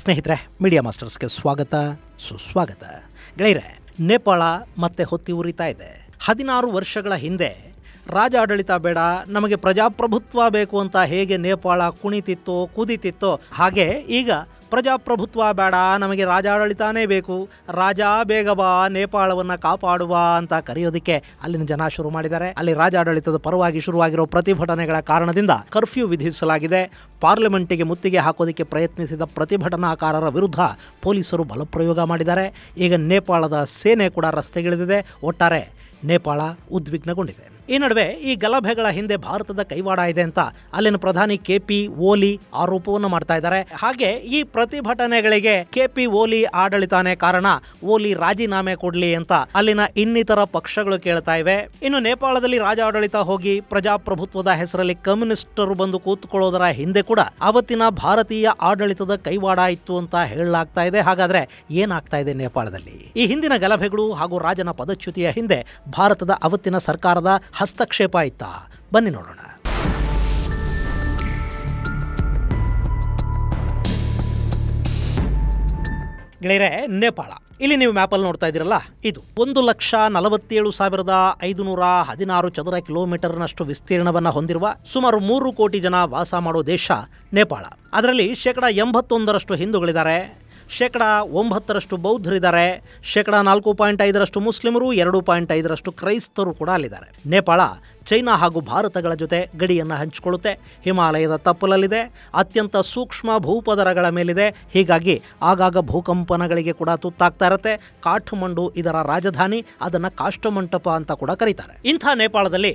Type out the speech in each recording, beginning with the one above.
ಸ್ನೇಹಿತರೆ, ಮೀಡಿಯಾ ಮಾಸ್ಟರ್ಸ್ಗೆ ಸ್ವಾಗತ ಸುಸ್ವಾಗತ. ಗೆಳೆಯರೆ, ನೇಪಾಳ ಮತ್ತೆ ಹೊತ್ತಿ ಉರಿತಾ ಇದೆ. 16 ವರ್ಷಗಳ ಹಿಂದೆ ರಾಜಾಡಳಿತ ಬೇಡ, ನಮಗೆ ಪ್ರಜಾಪ್ರಭುತ್ವ ಬೇಕು ಅಂತ ಹೇಗೆ ನೇಪಾಳ ಕುಣಿತಿತ್ತೋ ಕುದಿತಿತ್ತೋ, ಹಾಗೆ ಈಗ ಪ್ರಜಾಪ್ರಭುತ್ವ ಬೇಡ, ನಮಗೆ ರಾಜಾಡಳಿತನೇ ಬೇಕು, ರಾಜ ಬೇಗ ಬಾ, ನೇಪಾಳವನ್ನು ಕಾಪಾಡುವ ಅಂತ ಕರೆಯೋದಕ್ಕೆ ಅಲ್ಲಿನ ಜನ ಶುರು ಮಾಡಿದ್ದಾರೆ. ಅಲ್ಲಿ ರಾಜಾಡಳಿತದ ಪರವಾಗಿ ಶುರುವಾಗಿರೋ ಪ್ರತಿಭಟನೆಗಳ ಕಾರಣದಿಂದ ಕರ್ಫ್ಯೂ ವಿಧಿಸಲಾಗಿದೆ. ಪಾರ್ಲಿಮೆಂಟಿಗೆ ಮುತ್ತಿಗೆ ಹಾಕೋದಕ್ಕೆ ಪ್ರಯತ್ನಿಸಿದ ಪ್ರತಿಭಟನಾಕಾರರ ವಿರುದ್ಧ ಪೊಲೀಸರು ಬಲಪ್ರಯೋಗ ಮಾಡಿದ್ದಾರೆ. ಈಗ ನೇಪಾಳದ ಸೇನೆ ಕೂಡ ರಸ್ತೆಗಿಳಿದಿದೆ. ಒಟ್ಟಾರೆ ನೇಪಾಳ ಉದ್ವಿಗ್ನಗೊಂಡಿದೆ. ಈ ನಡುವೆ ಈ ಗಲಭೆಗಳ ಹಿಂದೆ ಭಾರತದ ಕೈವಾಡ ಇದೆ ಅಂತ ಅಲ್ಲಿನ ಪ್ರಧಾನಿ ಕೆಪಿ ಓಲಿ ಆರೋಪವನ್ನು ಮಾಡ್ತಾ ಇದ್ದಾರೆ. ಹಾಗೆ ಈ ಪ್ರತಿಭಟನೆಗಳಿಗೆ ಕೆಪಿ ಓಲಿ ಆಡಳಿತಾನೇ ಕಾರಣ, ಓಲಿ ರಾಜೀನಾಮೆ ಕೊಡ್ಲಿ ಅಂತ ಅಲ್ಲಿನ ಇನ್ನಿತರ ಪಕ್ಷಗಳು ಕೇಳ್ತಾ ಇವೆ. ಇನ್ನು ನೇಪಾಳದಲ್ಲಿ ರಾಜಾಡಳಿತ ಹೋಗಿ ಪ್ರಜಾಪ್ರಭುತ್ವದ ಹೆಸರಲ್ಲಿ ಕಮ್ಯುನಿಸ್ಟರು ಬಂದು ಕೂತ್ಕೊಳ್ಳೋದರ ಹಿಂದೆ ಕೂಡ ಅವತ್ತಿನ ಭಾರತೀಯ ಆಡಳಿತದ ಕೈವಾಡ ಇತ್ತು ಅಂತ ಹೇಳಲಾಗ್ತಾ ಇದೆ. ಹಾಗಾದ್ರೆ ಏನಾಗ್ತಾ ಇದೆ ನೇಪಾಳದಲ್ಲಿ? ಈ ಹಿಂದಿನ ಗಲಭೆಗಳು ಹಾಗೂ ರಾಜನ ಪದಚ್ಯುತಿಯ ಹಿಂದೆ ಭಾರತದ ಅವತ್ತಿನ ಸರ್ಕಾರದ ಹಸ್ತಕ್ಷೇಪ ಇತ್ತಾ? ಬನ್ನಿ ನೋಡೋಣ. ಗೆಳೆಯರೆ, ನೇಪಾಳ ಇಲ್ಲಿ ನೀವು ಮ್ಯಾಪಲ್ಲಿ ನೋಡ್ತಾ ಇದ್ದೀರಲ್ಲ, ಇದು 1,47,516 ಚದರ ಕಿಲೋಮೀಟರ್ನಷ್ಟು ವಿಸ್ತೀರ್ಣವನ್ನು ಹೊಂದಿರುವ ಸುಮಾರು 3 ಕೋಟಿ ಜನ ವಾಸ ಮಾಡೋ ದೇಶ ನೇಪಾಳ. ಅದರಲ್ಲಿ 81% ಹಿಂದೂಗಳಿದ್ದಾರೆ, 9% ಬೌದ್ಧರಿದ್ದಾರೆ, 4.5% ಮುಸ್ಲಿಮರು, 2.5% ಕ್ರೈಸ್ತರು ಕೂಡ ಅಲ್ಲಿದ್ದಾರೆ. ನೇಪಾಳ ಚೈನಾ ಹಾಗೂ ಭಾರತಗಳ ಜೊತೆ ಗಡಿಯನ್ನು ಹಂಚಿಕೊಳ್ಳುತ್ತೆ. ಹಿಮಾಲಯದ ತಪ್ಪಲಲ್ಲಿದೆ, ಅತ್ಯಂತ ಸೂಕ್ಷ್ಮ ಭೂಪದರಗಳ ಮೇಲಿದೆ. ಹೀಗಾಗಿ ಆಗಾಗ ಭೂಕಂಪನಗಳಿಗೆ ಕೂಡ ತುತ್ತಾಗ್ತಾ ಇರುತ್ತೆ. ಕಾಠ್ಮಂಡು ಇದರ ರಾಜಧಾನಿ, ಅದನ್ನು ಕಾಷ್ಟಮಂಟಪ ಅಂತ ಕೂಡ ಕರೀತಾರೆ. ಇಂಥ ನೇಪಾಳದಲ್ಲಿ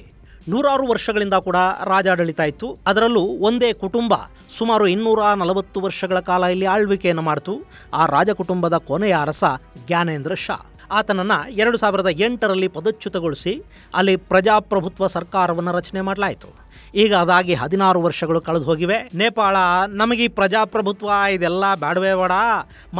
100 ವರ್ಷಗಳಿಂದ ಕೂಡ ರಾಜಾಡಳಿತ ಇತ್ತು. ಅದರಲ್ಲೂ ಒಂದೇ ಕುಟುಂಬ ಸುಮಾರು 240 ವರ್ಷಗಳ ಕಾಲ ಇಲ್ಲಿ ಆಳ್ವಿಕೆಯನ್ನು ಮಾಡಿತು. ಆ ರಾಜ ಕುಟುಂಬದ ಕೊನೆಯ ಅರಸ ಜ್ಞಾನೇಂದ್ರ ಶಾ. ಆತನನ್ನು 2008ರಲ್ಲಿ ಪದಚ್ಯುತಗೊಳಿಸಿ ಅಲ್ಲಿ ಪ್ರಜಾಪ್ರಭುತ್ವ ಸರ್ಕಾರವನ್ನು ರಚನೆ ಮಾಡಲಾಯಿತು. ಈಗ ಅದಾಗಿ 16 ವರ್ಷಗಳು ಕಳೆದು ಹೋಗಿವೆ. ನೇಪಾಳ ನಮಗೆ ಈ ಪ್ರಜಾಪ್ರಭುತ್ವ ಇದೆಲ್ಲ ಬೇಡವೇ ಬೇಡ,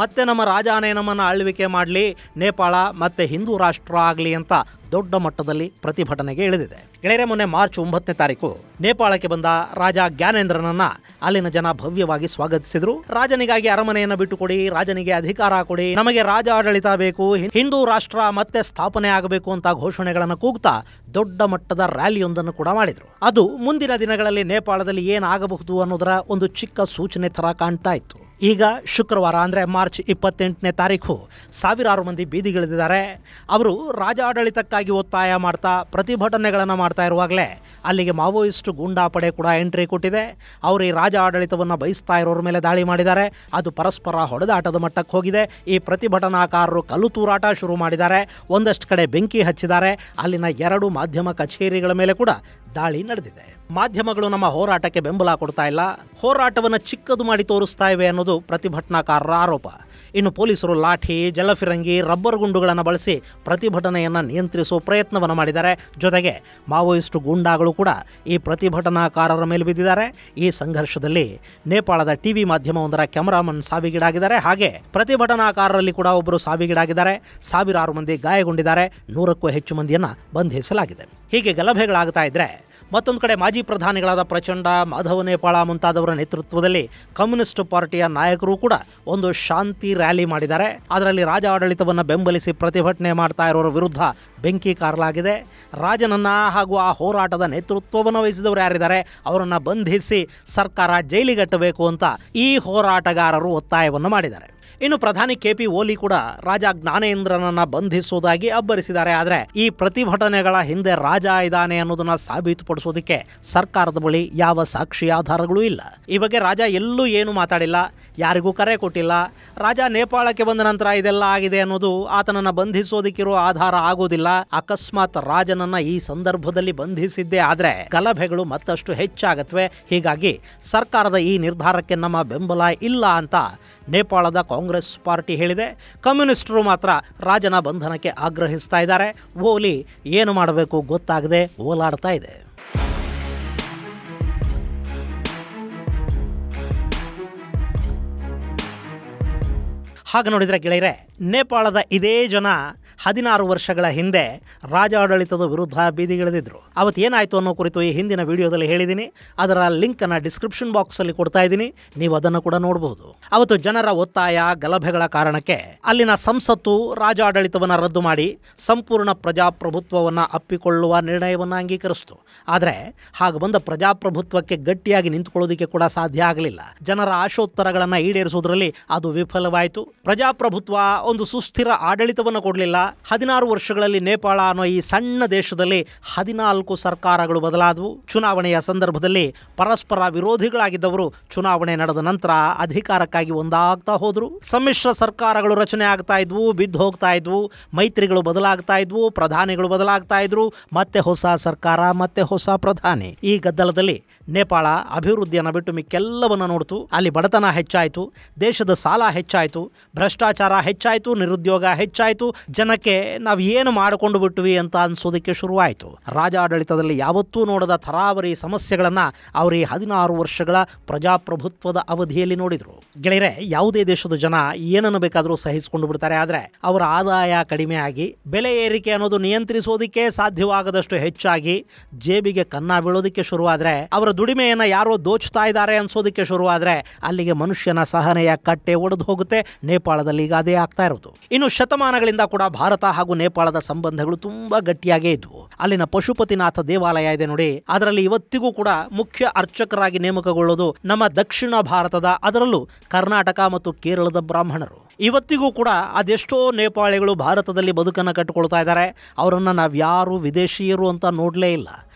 ಮತ್ತೆ ನಮ್ಮ ರಾಜಾನೇ ನಮ್ಮನ್ನು ಆಳ್ವಿಕೆ ಮಾಡಲಿ, ನೇಪಾಳ ಮತ್ತೆ ಹಿಂದೂ ರಾಷ್ಟ್ರ ಆಗಲಿ ಅಂತ ದೊಡ್ಡ ಮಟ್ಟದಲ್ಲಿ ಪ್ರತಿಭಟನೆಗೆ ಇಳಿದಿದೆ. ಗೆಳೆಯರೆ, ಮೊನ್ನೆ ಮಾರ್ಚ್ 9ನೇ ತಾರೀಕು ನೇಪಾಳಕ್ಕೆ ಬಂದ ರಾಜ ಜ್ಞಾನೇಂದ್ರನನ್ನ ಅಲ್ಲಿನ ಜನ ಭವ್ಯವಾಗಿ ಸ್ವಾಗತಿಸಿದ್ರು. ರಾಜನಿಗಾಗಿ ಅರಮನೆಯನ್ನು ಬಿಟ್ಟುಕೊಡಿ, ರಾಜನಿಗೆ ಅಧಿಕಾರ ಕೊಡಿ, ನಮಗೆ ರಾಜ ಆಡಳಿತ ಬೇಕು, ಹಿಂದೂ ರಾಷ್ಟ್ರ ಮತ್ತೆ ಸ್ಥಾಪನೆ ಆಗಬೇಕು ಅಂತ ಘೋಷಣೆಗಳನ್ನು ಕೂಗ್ತಾ ದೊಡ್ಡ ಮಟ್ಟದ ರ್ಯಾಲಿಯೊಂದನ್ನು ಕೂಡ ಮಾಡಿದ್ರು. ಅದು ಮುಂದಿನ ದಿನಗಳಲ್ಲಿ ನೇಪಾಳದಲ್ಲಿ ಏನಾಗಬಹುದು ಅನ್ನೋದರ ಒಂದು ಚಿಕ್ಕ ಸೂಚನೆ ಥರ ಕಾಣ್ತಾ ಇತ್ತು. ಈಗ ಶುಕ್ರವಾರ ಅಂದರೆ ಮಾರ್ಚ್ 28ನೇ ತಾರೀಕು ಸಾವಿರಾರು ಮಂದಿ ಬೀದಿಗಿಳಿದಿದ್ದಾರೆ. ಅವರು ರಾಜಾಡಳಿತಕ್ಕಾಗಿ ಒತ್ತಾಯ ಮಾಡ್ತಾ ಪ್ರತಿಭಟನೆಗಳನ್ನು ಮಾಡ್ತಾ ಇರುವಾಗಲೇ ಅಲ್ಲಿಗೆ ಮಾವೋಯಿಸ್ಟ್ ಗೂಂಡಾಪಡೆ ಕೂಡ ಎಂಟ್ರಿ ಕೊಟ್ಟಿದೆ. ಅವರು ಈ ರಾಜ ಆಡಳಿತವನ್ನು ಬಯಸ್ತಾ ಇರೋರ ಮೇಲೆ ದಾಳಿ ಮಾಡಿದ್ದಾರೆ. ಅದು ಪರಸ್ಪರ ಹೊಡೆದಾಟದ ಮಟ್ಟಕ್ಕೆ ಹೋಗಿದೆ. ಈ ಪ್ರತಿಭಟನಾಕಾರರು ಕಲ್ಲು ತೂರಾಟ ಶುರು ಮಾಡಿದ್ದಾರೆ. ಒಂದಷ್ಟು ಕಡೆ ಬೆಂಕಿ ಹಚ್ಚಿದ್ದಾರೆ. ಅಲ್ಲಿನ 2 ಮಾಧ್ಯಮ ಕಚೇರಿಗಳ ಮೇಲೆ ಕೂಡ ದಾಳಿ ನಡೆದಿದೆ. ಮಾಧ್ಯಮಗಳು ನಮ್ಮ ಹೋರಾಟಕ್ಕೆ ಬೆಂಬಲ ಕೊಡ್ತಾ ಇಲ್ಲ, ಹೋರಾಟವನ್ನು ಚಿಕ್ಕದು ಮಾಡಿ ತೋರಿಸ್ತಾ ಇವೆ ಅನ್ನೋದು ಪ್ರತಿಭಟನಾಕಾರರ ಆರೋಪ. ಇನ್ನು ಪೊಲೀಸರು ಲಾಠಿ, ಜಲಫಿರಂಗಿ, ರಬ್ಬರ್ ಗುಂಡುಗಳನ್ನು ಬಳಸಿ ಪ್ರತಿಭಟನೆಯನ್ನು ನಿಯಂತ್ರಿಸುವ ಪ್ರಯತ್ನವನ್ನು ಮಾಡಿದ್ದಾರೆ. ಜೊತೆಗೆ ಮಾವೋಯಿಸ್ಟ್ ಗೂಂಡಾಗಳು ಕೂಡ ಈ ಪ್ರತಿಭಟನಾಕಾರರ ಮೇಲೆ ಬಿದ್ದಿದ್ದಾರೆ. ಈ ಸಂಘರ್ಷದಲ್ಲಿ ನೇಪಾಳದ ಟಿವಿ ಮಾಧ್ಯಮವೊಂದರ ಕ್ಯಾಮರಾಮನ್ ಸಾವಿಗೀಡಾಗಿದ್ದಾರೆ. ಹಾಗೆ ಪ್ರತಿಭಟನಾಕಾರರಲ್ಲಿ ಕೂಡ ಒಬ್ಬರು ಸಾವಿಗೀಡಾಗಿದ್ದಾರೆ. ಸಾವಿರಾರು ಮಂದಿ ಗಾಯಗೊಂಡಿದ್ದಾರೆ. 100ಕ್ಕೂ ಹೆಚ್ಚು ಮಂದಿಯನ್ನು ಬಂಧಿಸಲಾಗಿದೆ. ಹೀಗೆ ಗಲಭೆಗಳಾಗ್ತಾ ಇದ್ರೆ ಮತ್ತೊಂದು ಕಡೆ ಮಾಜಿ ಪ್ರಧಾನಿಗಳಾದ ಪ್ರಚಂಡ, ಮಾಧವ ನೇಪಾಳ ಮುಂತಾದವರ ನೇತೃತ್ವದಲ್ಲಿ ಕಮ್ಯುನಿಸ್ಟ್ ಪಾರ್ಟಿಯ ನಾಯಕರು ಕೂಡ ಒಂದು ಶಾಂತಿ ರ್ಯಾಲಿ ಮಾಡಿದ್ದಾರೆ. ಅದರಲ್ಲಿ ರಾಜ ಆಡಳಿತವನ್ನು ಬೆಂಬಲಿಸಿ ಪ್ರತಿಭಟನೆ ಮಾಡ್ತಾ ಇರೋರ ವಿರುದ್ಧ ಬೆಂಕಿ ಕಾರಲಾಗಿದೆ. ರಾಜನನ್ನ ಹಾಗೂ ಆ ಹೋರಾಟದ ನೇತೃತ್ವವನ್ನು ವಹಿಸಿದವರು ಯಾರಿದ್ದಾರೆ ಅವರನ್ನು ಬಂಧಿಸಿ ಸರ್ಕಾರ ಜೈಲಿಗಟ್ಟಬೇಕು ಅಂತ ಈ ಹೋರಾಟಗಾರರು ಒತ್ತಾಯವನ್ನು ಮಾಡಿದ್ದಾರೆ. ಇನ್ನು ಪ್ರಧಾನಿ ಕೆಪಿ ಓಲಿ ಕೂಡ ರಾಜ ಜ್ಞಾನೇಂದ್ರನನ್ನ ಬಂಧಿಸುವುದಾಗಿ ಅಬ್ಬರಿಸಿದ್ದಾರೆ. ಆದರೆ ಈ ಪ್ರತಿಭಟನೆಗಳ ಹಿಂದೆ ರಾಜ ಇದ್ದಾನೆ ಅನ್ನೋದನ್ನ ಸಾಬೀತುಪಡಿಸೋದಕ್ಕೆ ಸರ್ಕಾರದ ಬಳಿ ಯಾವ ಸಾಕ್ಷಿ ಆಧಾರಗಳೂ ಇಲ್ಲ. ಈ ಬಗ್ಗೆ ರಾಜ ಎಲ್ಲೂ ಏನು ಮಾತಾಡಿಲ್ಲ, ಯಾರಿಗೂ ಕರೆ ಕೊಟ್ಟಿಲ್ಲ. ರಾಜ ನೇಪಾಳಕ್ಕೆ ಬಂದ ನಂತರ ಇದೆಲ್ಲ ಆಗಿದೆ ಅನ್ನೋದು ಆತನನ್ನ ಬಂಧಿಸೋದಕ್ಕಿರೋ ಆಧಾರ ಆಗೋದಿಲ್ಲ. ಅಕಸ್ಮಾತ್ ರಾಜನನ್ನ ಈ ಸಂದರ್ಭದಲ್ಲಿ ಬಂಧಿಸಿದ್ದೇ ಆದ್ರೆ ಗಲಭೆಗಳು ಮತ್ತಷ್ಟು ಹೆಚ್ಚಾಗತ್ವೆ. ಹೀಗಾಗಿ ಸರ್ಕಾರದ ಈ ನಿರ್ಧಾರಕ್ಕೆ ನಮ್ಮ ಬೆಂಬಲ ಇಲ್ಲ ಅಂತ ನೇಪಾಳದ ಕಾಂಗ್ರೆಸ್ ಪಾರ್ಟಿ ಹೇಳಿದೆ. ಕಮ್ಯುನಿಸ್ಟರು ಮಾತ್ರ ರಾಜನ ಬಂಧನಕ್ಕೆ ಆಗ್ರಹಿಸ್ತಾ ಇದ್ದಾರೆ. ಓಲಿ ಏನು ಮಾಡಬೇಕು ಗೊತ್ತಾಗದೆ ಓಲಾಡ್ತಾ ಇದೆ. ಹಾಗೆ ನೋಡಿದರೆ ಗೆಳೆಯರೆ, ನೇಪಾಳದ ಇದೇ ಜನ 16 ವರ್ಷಗಳ ಹಿಂದೆ ರಾಜಾಡಳಿತದ ವಿರುದ್ಧ ಬೀದಿಗಿಳಿದಿದ್ರು. ಅವತ್ತು ಏನಾಯಿತು ಅನ್ನೋ ಕುರಿತು ಈ ಹಿಂದಿನ ವಿಡಿಯೋದಲ್ಲಿ ಹೇಳಿದ್ದೀನಿ. ಅದರ ಲಿಂಕನ್ನು ಡಿಸ್ಕ್ರಿಪ್ಷನ್ ಬಾಕ್ಸಲ್ಲಿ ಕೊಡ್ತಾ ಇದ್ದೀನಿ, ನೀವು ಅದನ್ನು ಕೂಡ ನೋಡಬಹುದು. ಅವತ್ತು ಜನರ ಒತ್ತಾಯ ಗಲಭೆಗಳ ಕಾರಣಕ್ಕೆ ಅಲ್ಲಿನ ಸಂಸತ್ತು ರಾಜಾಡಳಿತವನ್ನು ರದ್ದು ಮಾಡಿ ಸಂಪೂರ್ಣ ಪ್ರಜಾಪ್ರಭುತ್ವವನ್ನು ಅಪ್ಪಿಕೊಳ್ಳುವ ನಿರ್ಣಯವನ್ನು ಅಂಗೀಕರಿಸಿತು. ಆದರೆ ಹಾಗೆ ಬಂದ ಪ್ರಜಾಪ್ರಭುತ್ವಕ್ಕೆ ಗಟ್ಟಿಯಾಗಿ ನಿಂತುಕೊಳ್ಳೋದಕ್ಕೆ ಕೂಡ ಸಾಧ್ಯ ಆಗಲಿಲ್ಲ. ಜನರ ಆಶೋತ್ತರಗಳನ್ನು ಈಡೇರಿಸುವುದರಲ್ಲಿ ಅದು ವಿಫಲವಾಯಿತು. ಪ್ರಜಾಪ್ರಭುತ್ವ ಒಂದು ಸುಸ್ಥಿರ ಆಡಳಿತವನ್ನು ಕೊಡಲಿಲ್ಲ. 16 ವರ್ಷಗಳಲ್ಲಿ ನೇಪಾಳ ಅನ್ನೋ ಈ ಸಣ್ಣ ದೇಶದಲ್ಲಿ 14 ಸರ್ಕಾರಗಳು ಬದಲಾದವು. ಚುನಾವಣೆಯ ಸಂದರ್ಭದಲ್ಲಿ ಪರಸ್ಪರ ವಿರೋಧಿಗಳಾಗಿದ್ದವರು ಚುನಾವಣೆ ನಡೆದ ನಂತರ ಅಧಿಕಾರಕ್ಕಾಗಿ ಒಂದಾಗ್ತಾ ಹೋದ್ರು. ಸಮ್ಮಿಶ್ರ ಸರ್ಕಾರಗಳು ರಚನೆ ಆಗ್ತಾ ಇದ್ವು, ಬಿದ್ದು ಹೋಗ್ತಾ ಇದ್ವು, ಮೈತ್ರಿಗಳು ಬದಲಾಗ್ತಾ ಇದ್ವು, ಪ್ರಧಾನಿಗಳು ಬದಲಾಗ್ತಾ ಇದ್ರು, ಮತ್ತೆ ಹೊಸ ಸರ್ಕಾರ, ಮತ್ತೆ ಹೊಸ ಪ್ರಧಾನಿ. ಈ ಗದ್ದಲದಲ್ಲಿ ನೇಪಾಳ ಅಭಿವೃದ್ಧಿಯನ್ನು ಬಿಟ್ಟು ಮಿಕ್ಕೆಲ್ಲವನ್ನು ನೋಡ್ತು. ಅಲ್ಲಿ ಬಡತನ ಹೆಚ್ಚಾಯಿತು, ದೇಶದ ಸಾಲ ಹೆಚ್ಚಾಯಿತು, ಭ್ರಷ್ಟಾಚಾರ ಹೆಚ್ಚಾಯಿತು, ನಿರುದ್ಯೋಗ ಹೆಚ್ಚಾಯಿತು. ಜನಕ್ಕೆ ನಾವು ಏನು ಮಾಡಿಕೊಂಡು ಬಿಟ್ವಿ ಅಂತ ಅನ್ಸೋದಕ್ಕೆ ಶುರುವಾಯಿತು. ರಾಜಾಡಳಿತದಲ್ಲಿ ಯಾವತ್ತೂ ನೋಡದ ಥರಾವರಿ ಸಮಸ್ಯೆಗಳನ್ನು ಅವರು ಈ 16 ವರ್ಷಗಳ ಪ್ರಜಾಪ್ರಭುತ್ವದ ಅವಧಿಯಲ್ಲಿ ನೋಡಿದರು. ಗೆಳೆಯರೆ, ಯಾವುದೇ ದೇಶದ ಜನ ಏನನ್ನು ಬೇಕಾದರೂ ಸಹಿಸಿಕೊಂಡು ಬಿಡ್ತಾರೆ. ಆದರೆ ಅವರ ಆದಾಯ ಕಡಿಮೆ ಆಗಿ ಬೆಲೆ ಏರಿಕೆ ಅನ್ನೋದು ನಿಯಂತ್ರಿಸೋದಕ್ಕೆ ಸಾಧ್ಯವಾಗದಷ್ಟು ಹೆಚ್ಚಾಗಿ ಜೇಬಿಗೆ ಕನ್ನ ಬೀಳೋದಕ್ಕೆ ಶುರುವಾದರೆ, ಅವರ ದುಡಿಮೆಯನ್ನು ಯಾರೋ ದೋಚ್ತಾ ಇದ್ದಾರೆ ಅನ್ಸೋದಕ್ಕೆ ಶುರುವಾದರೆ ಅಲ್ಲಿಗೆ ಮನುಷ್ಯನ ಸಹನೆಯ ಕಟ್ಟೆ ಒಡೆದು ಹೋಗುತ್ತೆ. ನೇಪಾಳದಲ್ಲಿ ಈಗ ಅದೇ ಆಗ್ತಾ ಇರೋದು. ಇನ್ನು ಶತಮಾನಗಳಿಂದ ಕೂಡ ಭಾರತ ಹಾಗೂ ನೇಪಾಳದ ಸಂಬಂಧಗಳು ತುಂಬಾ ಗಟ್ಟಿಯಾಗೇ ಇದ್ವು. ಅಲ್ಲಿನ ಪಶುಪತಿನಾಥ ದೇವಾಲಯ ಇದೆ ನೋಡಿ, ಅದರಲ್ಲಿ ಇವತ್ತಿಗೂ ಕೂಡ ಮುಖ್ಯ ಅರ್ಚಕರಾಗಿ ನೇಮಕಗೊಳ್ಳೋದು ನಮ್ಮ ದಕ್ಷಿಣ ಭಾರತದ, ಅದರಲ್ಲೂ ಕರ್ನಾಟಕ ಮತ್ತು ಕೇರಳದ ಬ್ರಾಹ್ಮಣರು. ಇವತ್ತಿಗೂ ಕೂಡ ಅದೆಷ್ಟೋ ನೇಪಾಳಿಗಳು ಭಾರತದಲ್ಲಿ ಬದುಕನ್ನು ಕಟ್ಟಿಕೊಳ್ತಾ ಇದ್ದಾರೆ. ಅವರನ್ನು ನಾವ್ಯಾರು ವಿದೇಶಿಯರು ಅಂತ ನೋಡಲೇ ಇಲ್ಲ.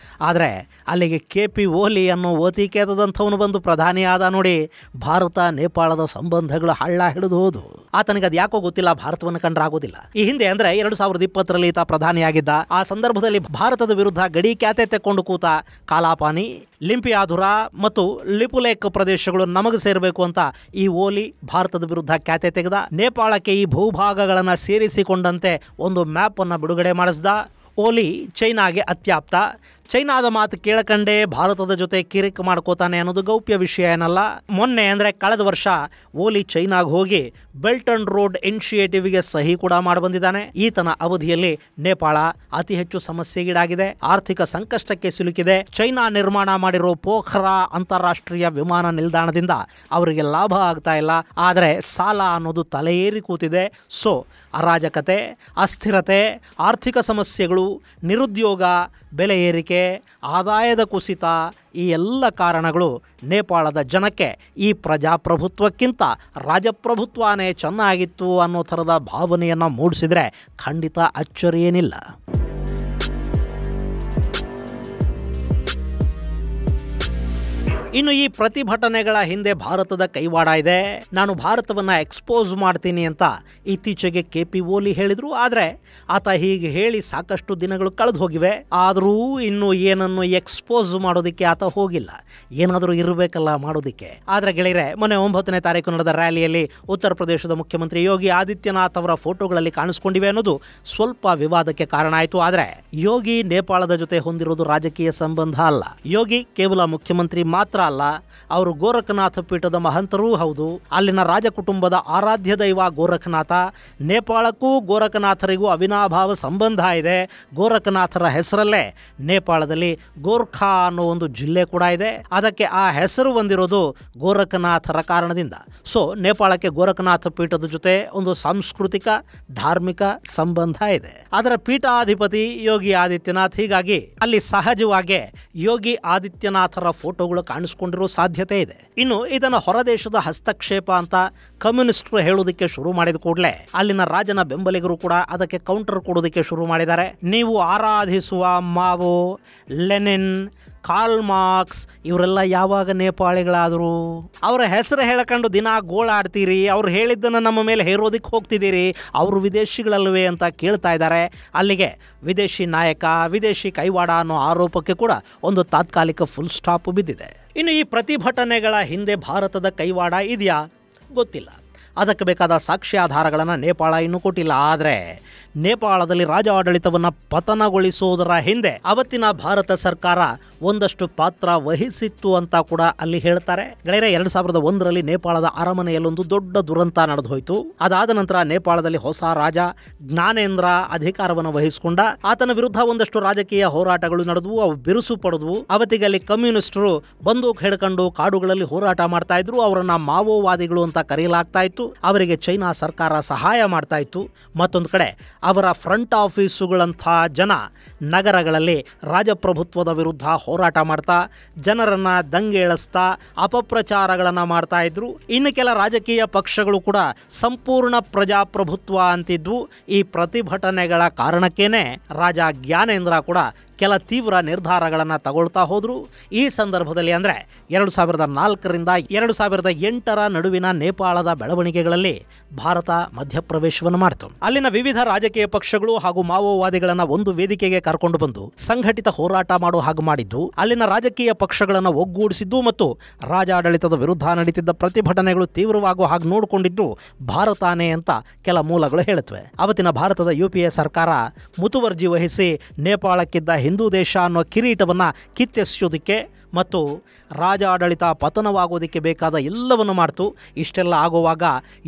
ಆದರೆ ಅಲ್ಲಿಗೆ KP ಓಲಿ ಅನ್ನೋ ಓತಿಕೇತದಂಥವನು ಬಂದು ಪ್ರಧಾನಿ ಆದ ನೋಡಿ, ಭಾರತ ನೇಪಾಳದ ಸಂಬಂಧಗಳು ಹಳ್ಳ ಹಿಡಿದು ಹೋದು. ಆತನಿಗೆ ಅದು ಯಾಕೋ ಗೊತ್ತಿಲ್ಲ, ಭಾರತವನ್ನು ಕಂಡ್ರೆ ಆಗೋದಿಲ್ಲ. ಈ ಹಿಂದೆ ಅಂದರೆ 2020ರಲ್ಲಿ ಈತ ಪ್ರಧಾನಿಯಾಗಿದ್ದ. ಆ ಸಂದರ್ಭದಲ್ಲಿ ಭಾರತದ ವಿರುದ್ಧ ಗಡಿ ಖ್ಯಾತೆ ತೆಕ್ಕೊಂಡು ಕೂತ ಕಾಲಾಪಾನಿ, ಲಿಂಪಿಯಾಧುರ ಮತ್ತು ಲಿಪುಲೇಕ್ ಪ್ರದೇಶಗಳು ನಮಗೆ ಸೇರಬೇಕು ಅಂತ ಈ ಓಲಿ ಭಾರತದ ವಿರುದ್ಧ ಖ್ಯಾತೆ ತೆಗೆದ. ನೇಪಾಳಕ್ಕೆ ಈ ಭೂಭಾಗಗಳನ್ನು ಸೇರಿಸಿಕೊಂಡಂತೆ ಒಂದು ಮ್ಯಾಪ್ ಅನ್ನು ಬಿಡುಗಡೆ ಮಾಡಿಸಿದ. ಓಲಿ ಚೈನಾಗೆ ಅತ್ಯಾಪ್ತ. ಚೈನಾದ ಮಾತು ಕೇಳಕಂಡೇ ಭಾರತದ ಜೊತೆ ಕಿರಿಕ್ ಮಾಡ್ಕೋತಾನೆ ಅನ್ನೋದು ಗೌಪ್ಯ ವಿಷಯ ಏನಲ್ಲ. ಮೊನ್ನೆ ಅಂದರೆ ಕಳೆದ ವರ್ಷ ಓಲಿ ಚೈನಾಗೆ ಹೋಗಿ ಬೆಲ್ಟ್ ಅಂಡ್ ರೋಡ್ ಇನಿಷಿಯೇಟಿವ್ಗೆ ಸಹಿ ಕೂಡ ಮಾಡಿ ಬಂದಿದ್ದಾನೆ. ಈತನ ಅವಧಿಯಲ್ಲಿ ನೇಪಾಳ ಅತಿ ಹೆಚ್ಚು ಸಮಸ್ಯೆಗೀಡಾಗಿದೆ, ಆರ್ಥಿಕ ಸಂಕಷ್ಟಕ್ಕೆ ಸಿಲುಕಿದೆ. ಚೈನಾ ನಿರ್ಮಾಣ ಮಾಡಿರೋ ಪೋಖ್ರಾ ಅಂತಾರಾಷ್ಟ್ರೀಯ ವಿಮಾನ ನಿಲ್ದಾಣದಿಂದ ಅವರಿಗೆ ಲಾಭ ಆಗ್ತಾ ಇಲ್ಲ. ಆದರೆ ಸಾಲ ಅನ್ನೋದು ತಲೆ ಏರಿ ಕೂತಿದೆ. ಸೊ ಅರಾಜಕತೆ, ಅಸ್ಥಿರತೆ, ಆರ್ಥಿಕ ಸಮಸ್ಯೆಗಳು, ನಿರುದ್ಯೋಗ, ಬೆಲೆ ಏರಿಕೆ, ಆದಾಯದ ಕುಸಿತ, ಈ ಎಲ್ಲ ಕಾರಣಗಳು ನೇಪಾಳದ ಜನಕ್ಕೆ ಈ ಪ್ರಜಾಪ್ರಭುತ್ವಕ್ಕಿಂತ ರಾಜಪ್ರಭುತ್ವನೇ ಚೆನ್ನಾಗಿತ್ತು ಅನ್ನೋ ಥರದ ಭಾವನೆಯನ್ನು ಮೂಡಿಸಿದರೆ ಖಂಡಿತ ಅಚ್ಚರಿಯೇನಿಲ್ಲ. ಇನ್ನು ಈ ಪ್ರತಿಭಟನೆಗಳ ಹಿಂದೆ ಭಾರತದ ಕೈವಾಡ ಇದೆ. ನಾನು ಭಾರತವನ್ನು ಎಕ್ಸ್ಪೋಸ್ ಮಾಡ್ತೀನಿ ಅಂತ ಇತ್ತೀಚೆಗೆ KP ಓಲಿ ಹೇಳಿದರು. ಆದರೆ ಆತ ಹೀಗೆ ಹೇಳಿ ಸಾಕಷ್ಟು ದಿನಗಳು ಕಳೆದು ಹೋಗಿವೆ. ಆದರೂ ಇನ್ನೂ ಏನನ್ನು ಎಕ್ಸ್ಪೋಸ್ ಮಾಡೋದಕ್ಕೆ ಆತ ಹೋಗಿಲ್ಲ. ಏನಾದರೂ ಇರಬೇಕಲ್ಲ ಮಾಡೋದಕ್ಕೆ. ಆದರೆ ಗೆಳೆಯರೆ, ಮೊನ್ನೆ 9ನೇ ತಾರೀಕು ನಡೆದ ರ್ಯಾಲಿಯಲ್ಲಿ ಉತ್ತರ ಪ್ರದೇಶದ ಮುಖ್ಯಮಂತ್ರಿ ಯೋಗಿ ಆದಿತ್ಯನಾಥ್ ಅವರ ಫೋಟೋಗಳಲ್ಲಿ ಕಾಣಿಸ್ಕೊಂಡಿವೆ ಅನ್ನೋದು ಸ್ವಲ್ಪ ವಿವಾದಕ್ಕೆ ಕಾರಣ ಆಯಿತು. ಆದರೆ ಯೋಗಿ ನೇಪಾಳದ ಜೊತೆ ಹೊಂದಿರೋದು ರಾಜಕೀಯ ಸಂಬಂಧ ಅಲ್ಲ. ಯೋಗಿ ಕೇವಲ ಮುಖ್ಯಮಂತ್ರಿ ಮಾತ್ರ ಅಲ್ಲ, ಅವರು ಗೋರಖನಾಥ ಪೀಠದ ಮಹಂತರೂ ಹೌದು. ಅಲ್ಲಿನ ರಾಜ ಕುಟುಂಬದ ಆರಾಧ್ಯ ದೈವ ಗೋರಖನಾಥ. ನೇಪಾಳಕ್ಕೂ ಗೋರಖನಾಥರಿಗೂ ಅವಿನಾಭಾವ ಸಂಬಂಧ ಇದೆ. ಗೋರಖನಾಥರ ಹೆಸರಲ್ಲೇ ನೇಪಾಳದಲ್ಲಿ ಗೋರ್ಖಾ ಅನ್ನೋ ಒಂದು ಜಿಲ್ಲೆ ಕೂಡ ಇದೆ. ಅದಕ್ಕೆ ಆ ಹೆಸರು ಬಂದಿರೋದು ಗೋರಖನಾಥರ ಕಾರಣದಿಂದ. ಸೊ ನೇಪಾಳಕ್ಕೆ ಗೋರಖನಾಥ ಪೀಠದ ಜೊತೆ ಒಂದು ಸಾಂಸ್ಕೃತಿಕ ಧಾರ್ಮಿಕ ಸಂಬಂಧ ಇದೆ. ಅದರ ಪೀಠಾಧಿಪತಿ ಯೋಗಿ ಆದಿತ್ಯನಾಥ್. ಹೀಗಾಗಿ ಅಲ್ಲಿ ಸಹಜವಾಗಿ ಯೋಗಿ ಆದಿತ್ಯನಾಥರ ಫೋಟೋಗಳು ಕಾಣಿಸ್ಕೊಂಡಿರೋ ಸಾಧ್ಯತೆ ಇದೆ. ಇನ್ನು ಇದನ್ನು ಹೊರದೇಶದ ಹಸ್ತಕ್ಷೇಪ ಅಂತ ಕಮ್ಯುನಿಸ್ಟರು ಹೇಳೋದಕ್ಕೆ ಶುರು ಮಾಡಿದ ಕೂಡಲೇ ಅಲ್ಲಿನ ರಾಜನ ಬೆಂಬಲಿಗರು ಕೂಡ ಅದಕ್ಕೆ ಕೌಂಟರ್ ಕೊಡೋದಕ್ಕೆ ಶುರು ಮಾಡಿದ್ದಾರೆ. ನೀವು ಆರಾಧಿಸುವ ಮಾವೋ, ಲೆನಿನ್, ಕಾರ್ಲ್ ಮಾರ್ಕ್ಸ್ ಇವರೆಲ್ಲ ಯಾವಾಗ ನೇಪಾಳಿಗಳಾದರು? ಅವರ ಹೆಸರು ಹೇಳಕೊಂಡು ದಿನ ಗೋಳಾಡ್ತೀರಿ, ಅವ್ರು ಹೇಳಿದ್ದನ್ನು ನಮ್ಮ ಮೇಲೆ ಹೇರೋದಕ್ಕೆ ಹೋಗ್ತಿದ್ದೀರಿ, ಅವರು ವಿದೇಶಿಗಳಲ್ವೇ ಅಂತ ಕೇಳ್ತಾ ಇದ್ದಾರೆ. ಅಲ್ಲಿಗೆ ವಿದೇಶಿ ನಾಯಕ, ವಿದೇಶಿ ಕೈವಾಡ ಅನ್ನೋ ಆರೋಪಕ್ಕೆ ಕೂಡ ಒಂದು ತಾತ್ಕಾಲಿಕ ಫುಲ್ ಸ್ಟಾಪ್ ಬಿದ್ದಿದೆ. ಇನ್ನು ಈ ಪ್ರತಿಭಟನೆಗಳ ಹಿಂದೆ ಭಾರತದ ಕೈವಾಡ ಇದೆಯಾ? ಗೊತ್ತಿಲ್ಲ. ಅದಕ್ಕೆ ಬೇಕಾದ ಸಾಕ್ಷ್ಯಾಧಾರಗಳನ್ನು ನೇಪಾಳ ಇನ್ನೂ ಕೊಟ್ಟಿಲ್ಲ. ಆದರೆ ನೇಪಾಳದಲ್ಲಿ ರಾಜ ಆಡಳಿತವನ್ನು ಪತನಗೊಳಿಸುವುದರ ಹಿಂದೆ ಅವತ್ತಿನ ಭಾರತ ಸರ್ಕಾರ ಒಂದಷ್ಟು ಪಾತ್ರ ವಹಿಸಿತ್ತು ಅಂತ ಕೂಡ ಅಲ್ಲಿ ಹೇಳ್ತಾರೆ. ಗೆಳೆಯರೆ, 2001ರಲ್ಲಿ ನೇಪಾಳದ ಅರಮನೆಯಲ್ಲೊಂದು ದೊಡ್ಡ ದುರಂತ ನಡೆದು ಹೋಯಿತು. ಅದಾದ ನಂತರ ನೇಪಾಳದಲ್ಲಿ ಹೊಸ ರಾಜ ಜ್ಞಾನೇಂದ್ರ ಅಧಿಕಾರವನ್ನು ವಹಿಸಿಕೊಂಡ. ಆತನ ವಿರುದ್ಧ ಒಂದಷ್ಟು ರಾಜಕೀಯ ಹೋರಾಟಗಳು ನಡೆದವು, ಅವು ಬಿರುಸು ಪಡೆದವು. ಅವತ್ತಿಗೆ ಅಲ್ಲಿ ಕಮ್ಯುನಿಸ್ಟರು ಬಂದೂಕು ಹಿಡ್ಕೊಂಡು ಕಾಡುಗಳಲ್ಲಿ ಹೋರಾಟ ಮಾಡ್ತಾ ಇದ್ರು. ಅವರನ್ನ ಮಾವೋವಾದಿಗಳು ಅಂತ ಕರೆಯಲಾಗ್ತಾ ಇತ್ತು. ಅವರಿಗೆ ಚೈನಾ ಸರ್ಕಾರ ಸಹಾಯ ಮಾಡ್ತಾ ಇತ್ತು. ಮತ್ತೊಂದು ಕಡೆ ಅವರ ಫ್ರಂಟ್ ಆಫೀಸುಗಳಂಥ ಜನ ನಗರಗಳಲ್ಲಿ ರಾಜಪ್ರಭುತ್ವದ ವಿರುದ್ಧ ಹೋರಾಟ ಮಾಡ್ತಾ ಜನರನ್ನ ದಂಗೆಳಿಸ್ತಾ ಅಪಪ್ರಚಾರಗಳನ್ನು ಮಾಡ್ತಾ ಇದ್ರು. ಇನ್ನು ಕೆಲ ರಾಜಕೀಯ ಪಕ್ಷಗಳು ಕೂಡ ಸಂಪೂರ್ಣ ಪ್ರಜಾಪ್ರಭುತ್ವ ಅಂತಿದ್ವು. ಈ ಪ್ರತಿಭಟನೆಗಳ ಕಾರಣಕ್ಕೇನೆ ರಾಜ ಜ್ಞಾನೇಂದ್ರ ಕೂಡ ಕೆಲ ತೀವ್ರ ನಿರ್ಧಾರಗಳನ್ನು ತಗೊಳ್ತಾ ಹೋದರು. ಈ ಸಂದರ್ಭದಲ್ಲಿ ಅಂದರೆ 2004ರಿಂದ 2008ರ ನಡುವಿನ ನೇಪಾಳದ ಬೆಳವಣಿಗೆಗಳಲ್ಲಿ ಭಾರತ ಮಧ್ಯಪ್ರವೇಶವನ್ನು ಮಾಡಿತು. ಅಲ್ಲಿನ ವಿವಿಧ ರಾಜಕೀಯ ಪಕ್ಷಗಳು ಹಾಗೂ ಮಾವೋವಾದಿಗಳನ್ನು ಒಂದು ವೇದಿಕೆಗೆ ಕರ್ಕೊಂಡು ಬಂದು ಸಂಘಟಿತ ಹೋರಾಟ ಮಾಡೋ ಹಾಗೆ ಮಾಡಿದ್ದು, ಅಲ್ಲಿನ ರಾಜಕೀಯ ಪಕ್ಷಗಳನ್ನು ಒಗ್ಗೂಡಿಸಿದ್ದು ಮತ್ತು ರಾಜಾಡಳಿತದ ವಿರುದ್ಧ ನಡೀತಿದ್ದ ಪ್ರತಿಭಟನೆಗಳು ತೀವ್ರವಾಗುವ ಹಾಗೆ ನೋಡಿಕೊಂಡಿದ್ದು ಭಾರತಾನೇ ಅಂತ ಕೆಲ ಮೂಲಗಳು ಹೇಳುತ್ತವೆ. ಅವತ್ತಿನ ಭಾರತದ UPA ಸರ್ಕಾರ ಮುತುವರ್ಜಿ ವಹಿಸಿ ನೇಪಾಳಕ್ಕಿದ್ದ ಹಿಂದೂ ದೇಶ ಅನ್ನೋ ಕಿರೀಟವನ್ನು ಕಿತ್ತೆಸೆಯೋದಕ್ಕೆ ಮತ್ತು ರಾಜಾಡಳಿತ ಪತನವಾಗೋದಕ್ಕೆ ಬೇಕಾದ ಎಲ್ಲವನ್ನು ಮಾಡ್ತು. ಇಷ್ಟೆಲ್ಲ ಆಗುವಾಗ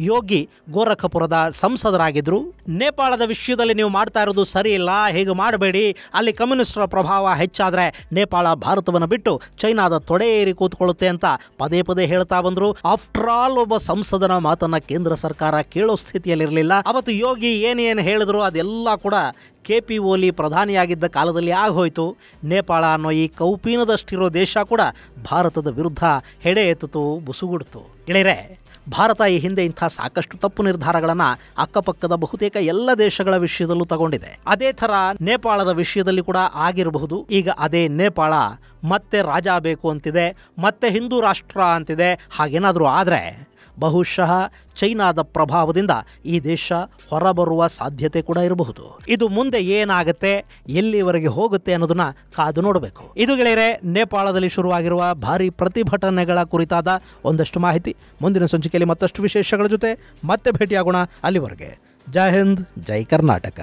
ಯೋಗಿ ಗೋರಖಪುರದ ಸಂಸದರಾಗಿದ್ದರು. ನೇಪಾಳದ ವಿಷಯದಲ್ಲಿ ನೀವು ಮಾಡ್ತಾ ಇರೋದು ಸರಿ ಇಲ್ಲ, ಹೀಗೆ ಮಾಡಬೇಡಿ, ಅಲ್ಲಿ ಕಮ್ಯುನಿಸ್ಟರ ಪ್ರಭಾವ ಹೆಚ್ಚಾದರೆ ನೇಪಾಳ ಭಾರತವನ್ನು ಬಿಟ್ಟು ಚೈನಾದ ತೊಡೆ ಏರಿ ಕೂತ್ಕೊಳ್ಳುತ್ತೆ ಅಂತ ಪದೇ ಪದೇ ಹೇಳ್ತಾ ಬಂದರು. ಆಫ್ಟರ್ ಆಲ್ ಒಬ್ಬ ಸಂಸದನ ಮಾತನ್ನು ಕೇಂದ್ರ ಸರ್ಕಾರ ಕೇಳೋ ಸ್ಥಿತಿಯಲ್ಲಿರಲಿಲ್ಲ. ಅವತ್ತು ಯೋಗಿ ಏನೇನು ಹೇಳಿದ್ರು ಅದೆಲ್ಲ ಕೂಡ KP ಓಲಿ ಪ್ರಧಾನಿಯಾಗಿದ್ದ ಕಾಲದಲ್ಲಿ ಆಗೋಯ್ತು. ನೇಪಾಳ ಅನ್ನೋ ಈ ಕೌಪೀನದಷ್ಟಿರೋ ದೇಶ ಕೂಡ ಭಾರತದ ವಿರುದ್ಧ ಹೆಡೆ ಎತ್ತಿತು, ಬುಸುಗುಡ್ತು. ಗೆಳೆಯರೆ, ಭಾರತ ಈ ಹಿಂದೆ ಇಂಥ ಸಾಕಷ್ಟು ತಪ್ಪು ನಿರ್ಧಾರಗಳನ್ನು ಅಕ್ಕಪಕ್ಕದ ಬಹುತೇಕ ಎಲ್ಲ ದೇಶಗಳ ವಿಷಯದಲ್ಲೂ ತಗೊಂಡಿದೆ. ಅದೇ ಥರ ನೇಪಾಳದ ವಿಷಯದಲ್ಲಿ ಕೂಡ ಆಗಿರಬಹುದು. ಈಗ ಅದೇ ನೇಪಾಳ ಮತ್ತೆ ರಾಜ ಬೇಕು ಅಂತಿದೆ, ಮತ್ತೆ ಹಿಂದೂ ರಾಷ್ಟ್ರ ಅಂತಿದೆ. ಹಾಗೇನಾದರೂ ಆದರೆ ಬಹುಶಃ ಚೈನಾದ ಪ್ರಭಾವದಿಂದ ಈ ದೇಶ ಹೊರಬರುವ ಸಾಧ್ಯತೆ ಕೂಡ ಇರಬಹುದು. ಇದು ಮುಂದೆ ಏನಾಗುತ್ತೆ, ಎಲ್ಲಿವರೆಗೆ ಹೋಗುತ್ತೆ ಅನ್ನೋದನ್ನ ಕಾದು ನೋಡಬೇಕು. ಇದು ಗೆಳೆಯರೆ, ನೇಪಾಳದಲ್ಲಿ ಶುರುವಾಗಿರುವ ಭಾರಿ ಪ್ರತಿಭಟನೆಗಳ ಕುರಿತಾದ ಒಂದಷ್ಟು ಮಾಹಿತಿ. ಮುಂದಿನ ಸಂಚಿಕೆಯಲ್ಲಿ ಮತ್ತಷ್ಟು ವಿಶೇಷಗಳ ಜೊತೆ ಮತ್ತೆ ಭೇಟಿಯಾಗೋಣ. ಅಲ್ಲಿವರೆಗೆ ಜೈ ಹಿಂದ್, ಜೈ ಕರ್ನಾಟಕ.